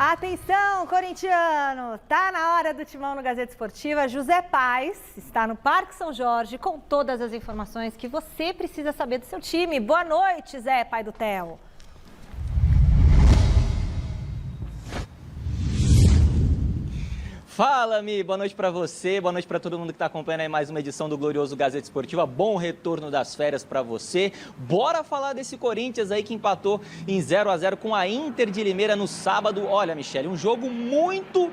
Atenção, corintiano! Tá na hora do Timão no Gazeta Esportiva. José Paes está no Parque São Jorge com todas as informações que você precisa saber do seu time. Boa noite, Zé, pai do Theo. Fala, Mi! Boa noite para você, boa noite para todo mundo que está acompanhando aí mais uma edição do Glorioso Gazeta Esportiva. Bom retorno das férias para você. Bora falar desse Corinthians aí que empatou em 0-0 com a Inter de Limeira no sábado. Olha, Michele, um jogo muito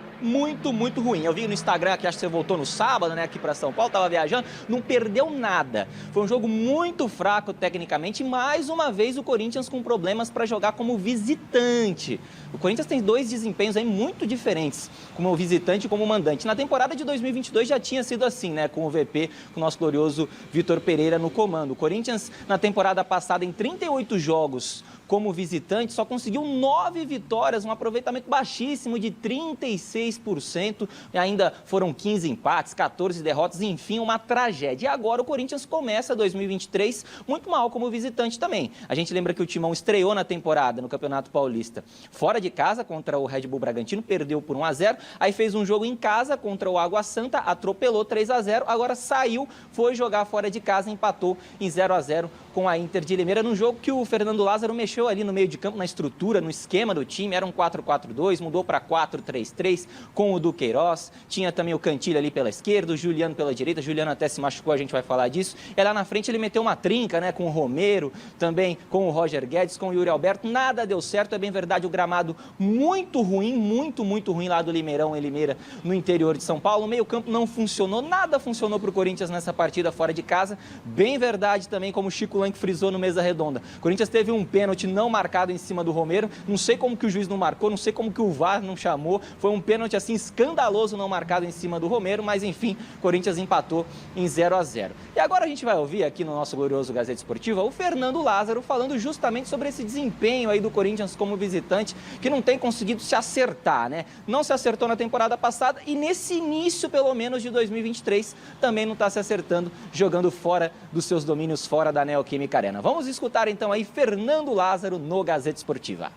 ruim. Eu vi no Instagram que acho que você voltou no sábado, né, aqui para São Paulo, tava viajando, não perdeu nada. Foi um jogo muito fraco tecnicamente e mais uma vez o Corinthians com problemas para jogar como visitante. O Corinthians tem dois desempenhos aí muito diferentes, como visitante e como mandante. Na temporada de 2022 já tinha sido assim, né, com o VP, com o nosso glorioso Vitor Pereira no comando. O Corinthians, na temporada passada, em 38 jogos como visitante, só conseguiu 9 vitórias, um aproveitamento baixíssimo de 36%, e ainda foram 15 empates, 14 derrotas, enfim, uma tragédia. E agora o Corinthians começa 2023 muito mal como visitante também. A gente lembra que o Timão estreou na temporada no Campeonato Paulista fora de casa contra o Red Bull Bragantino, perdeu por 1-0, aí fez um jogo em casa contra o Água Santa, atropelou 3-0, agora saiu, foi jogar fora de casa, empatou em 0-0 com a Inter de Limeira, num jogo que o Fernando Lázaro mexeu ali no meio de campo, na estrutura, no esquema do time, era um 4-4-2, mudou para 4-3-3 com o Duqueiroz, tinha também o Cantilho ali pela esquerda, o Juliano pela direita, o Juliano até se machucou, a gente vai falar disso, e lá na frente ele meteu uma trinca, né, com o Romero, também com o Roger Guedes, com o Yuri Alberto, nada deu certo, é bem verdade, o gramado muito ruim, muito ruim lá do Limeirão, em Limeira, no interior de São Paulo, o meio campo não funcionou, nada funcionou para o Corinthians nessa partida fora de casa, bem verdade também, como o Chico Lang frisou no Mesa Redonda, o Corinthians teve um pênalti não marcado em cima do Romero, não sei como que o juiz não marcou, não sei como que o VAR não chamou, foi um pênalti assim escandaloso não marcado em cima do Romero, mas enfim, o Corinthians empatou em 0-0. E agora a gente vai ouvir aqui no nosso glorioso Gazeta Esportiva o Fernando Lázaro falando justamente sobre esse desempenho aí do Corinthians como visitante, que não tem conseguido se acertar, né? Não se acertou na temporada passada e nesse início, pelo menos, de 2023, também não está se acertando, jogando fora dos seus domínios, fora da Neoquímica Arena. Vamos escutar então aí Fernando Lázaro no Gazeta Esportiva.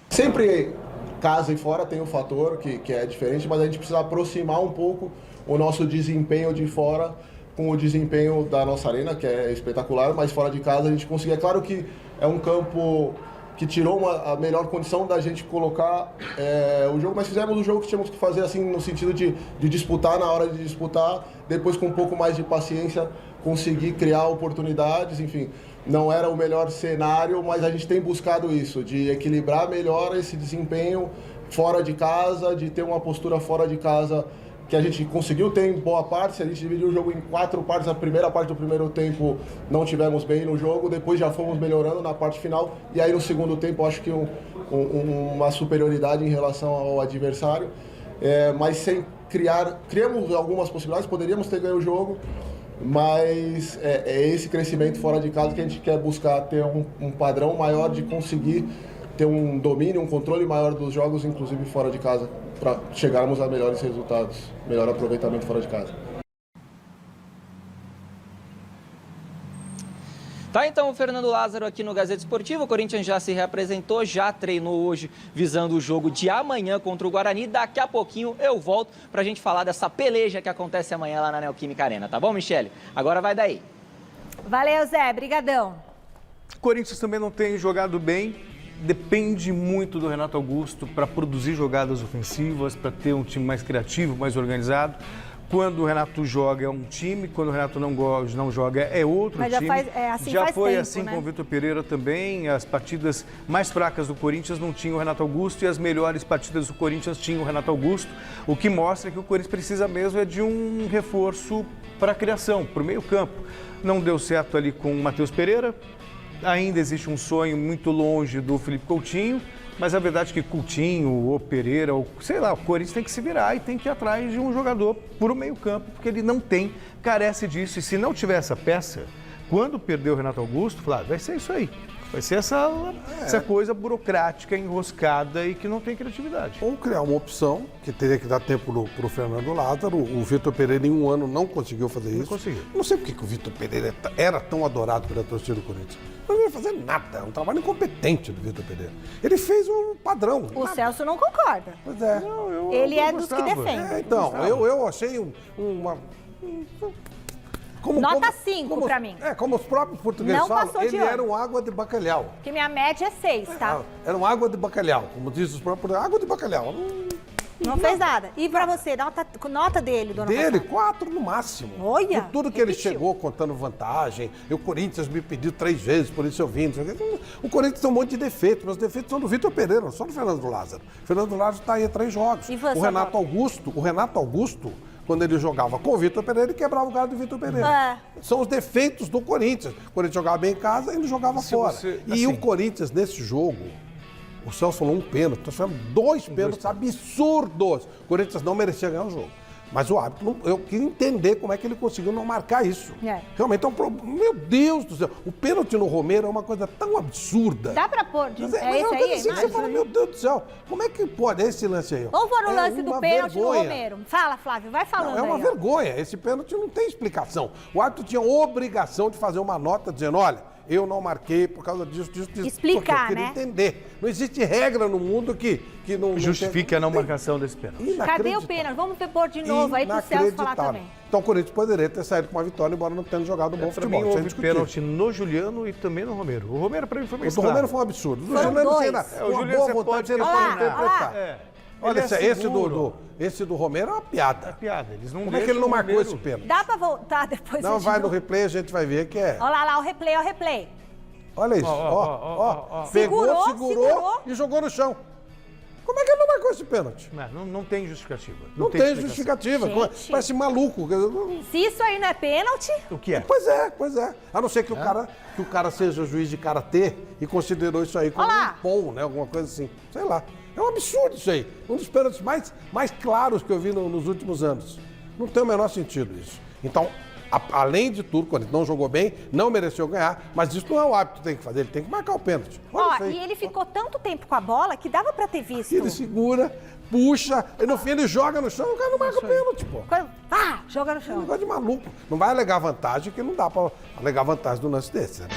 Sempre casa e fora tem um fator que é diferente, mas a gente precisa aproximar um pouco o nosso desempenho de fora com o desempenho da nossa arena, que é espetacular, mas fora de casa a gente conseguir. É claro que é um campo que tirou a melhor condição da gente colocar o jogo, mas fizemos o jogo que tínhamos que fazer, assim, no sentido de disputar na hora de disputar, depois com um pouco mais de paciência conseguir criar oportunidades, enfim. Não era o melhor cenário, mas a gente tem buscado isso, de equilibrar melhor esse desempenho fora de casa, de ter uma postura fora de casa que a gente conseguiu ter em boa parte. A gente dividiu o jogo em 4 partes. A primeira parte do primeiro tempo não tivemos bem no jogo, depois já fomos melhorando na parte final, e aí no segundo tempo acho que uma superioridade em relação ao adversário, mas sem criamos algumas possibilidades, poderíamos ter ganho o jogo, mas é esse crescimento fora de casa que a gente quer buscar, ter um padrão maior de conseguir ter um domínio, um controle maior dos jogos, inclusive fora de casa, para chegarmos a melhores resultados, melhor aproveitamento fora de casa. Tá, então, o Fernando Lázaro aqui no Gazeta Esportiva. O Corinthians já se reapresentou, já treinou hoje visando o jogo de amanhã contra o Guarani. Daqui a pouquinho eu volto pra gente falar dessa peleja que acontece amanhã lá na Neoquímica Arena, tá bom, Michele? Agora vai daí. Valeu, Zé. Brigadão. O Corinthians também não tem jogado bem. Depende muito do Renato Augusto para produzir jogadas ofensivas, para ter um time mais criativo, mais organizado. Quando o Renato joga é um time, quando o Renato não joga é outro time. Já foi assim com o Vitor Pereira também. As partidas mais fracas do Corinthians não tinham o Renato Augusto e as melhores partidas do Corinthians tinham o Renato Augusto. O que mostra que o Corinthians precisa mesmo é de um reforço para a criação, para o meio campo. Não deu certo ali com o Matheus Pereira. Ainda existe um sonho muito longe do Felipe Coutinho, mas a verdade é que Coutinho ou Pereira, ou sei lá, o Corinthians tem que se virar e tem que ir atrás de um jogador por o meio campo, porque ele não tem, carece disso. E se não tiver essa peça, quando perdeu o Renato Augusto, vai ser isso aí. Vai ser essa coisa burocrática, enroscada e que não tem criatividade. Ou criar uma opção, que teria que dar tempo pro Fernando Lázaro. O Vitor Pereira, em um ano, não conseguiu fazer isso. Não conseguiu. Não sei por que o Vitor Pereira era tão adorado pela torcida do Corinthians. Não ia fazer nada, é um trabalho incompetente do Vitor Pereira. Ele fez um padrão. O Celso não concorda. Pois é. Ele eu é dos que gostava. defendem. Então, eu achei uma... Nota 5 pra mim. Como os próprios portugueses Não falam, passou de ele ano. era um água de bacalhau. Porque minha média é 6, tá? Era um água de bacalhau, como diz os próprios, água de bacalhau. Não fez nada. E pra você, nota dele, dona Dele, Passada? 4 no máximo. Olha, Por tudo que ele repetiu. chegou contando vantagem. E o Corinthians me pediu 3 vezes, por isso eu vim. Não sei o quê. O Corinthians tem um monte de defeitos, mas os defeitos são do Vitor Pereira, não são do Fernando Lázaro. O Fernando Lázaro está aí há 3 jogos. E você, O Renato Augusto, quando ele jogava com o Vitor Pereira, ele quebrava o galho do Vitor Pereira. São os defeitos do Corinthians. Quando ele jogava bem em casa, ele jogava fora. E o Corinthians, nesse jogo, o Celso falou um pênalti, nós tivemos 2 pênaltis absurdos. O Corinthians não merecia ganhar o jogo. Mas o árbitro, eu queria entender como é que ele conseguiu não marcar isso. Realmente é um problema. Meu Deus do céu, o pênalti no Romero é uma coisa tão absurda. Dá pra pôr? Mas É esse uma coisa aí? assim que você fala, meu Deus do céu, como é que pode esse lance aí? Ó? Vamos pôr o É lance do uma pênalti no vergonha. Romero. Fala, Flávio, vai falando Não, é uma aí, ó. vergonha. Esse pênalti não tem explicação. O árbitro tinha obrigação de fazer uma nota dizendo, olha, eu não marquei por causa disso. Explicar, porque eu queria né? entender. Não existe regra no mundo que não Justifique a não tem- marcação desse pênalti. Cadê o Inacreditável. pênalti? Vamos pôr de novo aí pro Celso falar também. Então o Corinthians poderia ter saído com uma vitória, embora não tendo jogado um bom Pra futebol. mim, Isso é houve indiscutível. pênalti no Juliano e também no Romero. O Romero, pra mim, foi O mais do claro. Romero foi um absurdo. O Foram Juliano dois. você ainda, É, o com uma Juliano boa você vontade, pode você ainda questionar. pode interpretar. É. Olha, Ele é seguro. esse do Romero é uma piada. É piada. Eles não Como é que ele não deixam o marcou Romero- esse pênalti? Dá pra voltar depois? Não, de vai no novo? replay, a gente vai ver que é. Olha lá, o replay, ó, o replay. Olha isso, ó. Pegou, segurou e jogou no chão. Como é que ele não marcou esse pênalti? Não tem justificativa. Não tem explicação. justificativa. Gente. Parece maluco. Se isso aí não é pênalti, O que é? Pois é. A não ser que o cara seja juiz de karatê e considerou isso aí como Olha lá. um pom, né? Alguma coisa assim. Sei lá. É um absurdo isso aí. Um dos pênaltis mais claros que eu vi nos últimos anos. Não tem o menor sentido isso. Então, além de tudo, quando ele não jogou bem, não mereceu ganhar, mas isso não é o árbitro que tem que fazer, ele tem que marcar o pênalti. Olha isso ó, aí. e ele ficou tanto tempo com a bola que dava pra ter visto. Ele segura, puxa, e no fim ele joga no chão, o cara não marca o pênalti, pô. Joga no É um chão. negócio de maluco. Não vai alegar vantagem, que não dá pra alegar vantagem do lance desse. Né?